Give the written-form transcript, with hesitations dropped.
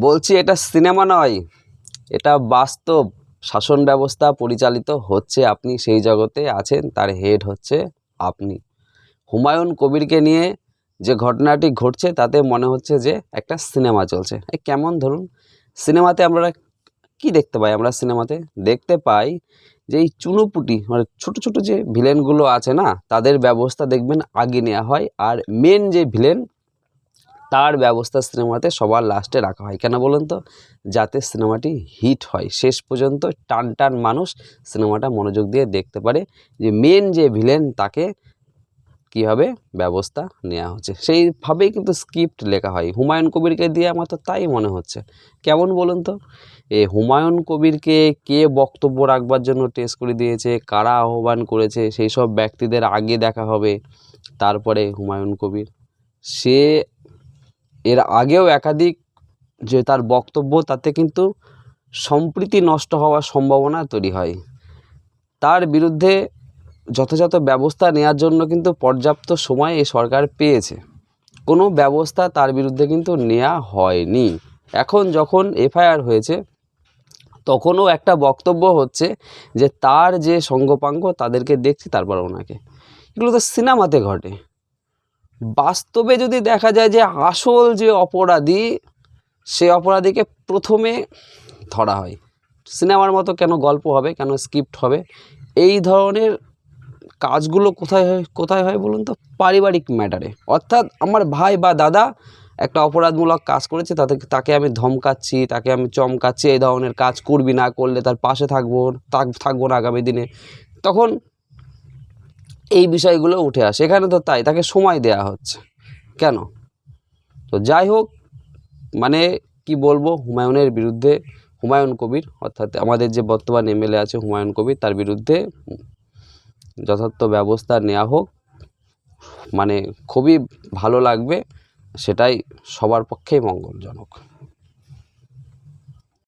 বলছি এটা সিনেমা নয়, এটা বাস্তব শাসন ব্যবস্থা পরিচালিত হচ্ছে। আপনি সেই জগতে আছেন, তার হেড হচ্ছে আপনি। হুমায়ুন কবিরকে নিয়ে যে ঘটনাটি ঘটছে তাতে মনে হচ্ছে যে একটা সিনেমা চলছে। কেমন ধরুন, সিনেমাতে আমরা কি দেখতে পাই? আমরা সিনেমাতে দেখতে পাই যে এই চুনোপুটি মানে ছোটো ছোটো যে ভিলেনগুলো আছে না, তাদের ব্যবস্থা দেখবেন আগে নেওয়া হয়, আর মেন যে ভিলেন তার ব্যবস্থা সিনেমাতে সবার লাস্টে রাখা হয়। কেন বলুন তো? যাতে সিনেমাটি হিট হয়, শেষ পর্যন্ত টান টান মানুষ সিনেমাটা মনোযোগ দিয়ে দেখতে পারে যে মেন যে ভিলেন তাকে কীভাবে ব্যবস্থা নেওয়া হচ্ছে। সেইভাবেই কিন্তু স্ক্রিপ্ট লেখা হয়। হুমায়ুন কবিরকে দিয়ে আমার তো তাই মনে হচ্ছে। কেমন বলুন তো? এই হুমায়ুন কবিরকে কে বক্তব্য রাখবার জন্য টেস্ট করে দিয়েছে, কারা আহ্বান করেছে, সেই সব ব্যক্তিদের আগে দেখা হবে। তারপরে হুমায়ুন কবির সে এর আগেও একাধিক যে তার বক্তব্য, তাতে কিন্তু সম্প্রীতি নষ্ট হওয়ার সম্ভাবনা তৈরি হয়। তার বিরুদ্ধে যথাযথ ব্যবস্থা নেওয়ার জন্য কিন্তু পর্যাপ্ত সময় এই সরকার পেয়েছে। কোনো ব্যবস্থা তার বিরুদ্ধে কিন্তু নেওয়া হয়নি। এখন যখন এফআইআর হয়েছে তখনও একটা বক্তব্য হচ্ছে যে তার যে সঙ্গপাঙ্গ তাদেরকে দেখছি, তারপর ওনাকে। এগুলো তো সিনেমাতে ঘটে। বাস্তবে যদি দেখা যায় যে আসল যে অপরাধী, সে অপরাধীকে প্রথমে ধরা হয়। সিনেমার মতো কেন গল্প হবে, কেন স্ক্রিপ্ট হবে? এই ধরনের কাজগুলো কোথায় হয় বলুন তো? পারিবারিক ম্যাটারে। অর্থাৎ আমার ভাই বা দাদা একটা অপরাধমূলক কাজ করেছে, তাকে আমি ধমকাচ্ছি, তাকে আমি চমকাচ্ছি, এই ধরনের কাজ করবি না, করলে তার পাশে থাকবো না আগামী দিনে। তখন এই বিষয়গুলো উঠে আসে। এখানে তো তাই, তাকে সময় দেয়া হচ্ছে কেন? তো যাই হোক, মানে কি বলবো, হুমায়ুনের বিরুদ্ধে, হুমায়ুন কবির অর্থাৎ আমাদের যে বর্তমান এমএলএ আছে হুমায়ুন কবির, তার বিরুদ্ধে যথার্থ ব্যবস্থা নেওয়া হোক। মানে খুবই ভালো লাগবে, সেটাই সবার পক্ষেই মঙ্গলজনক।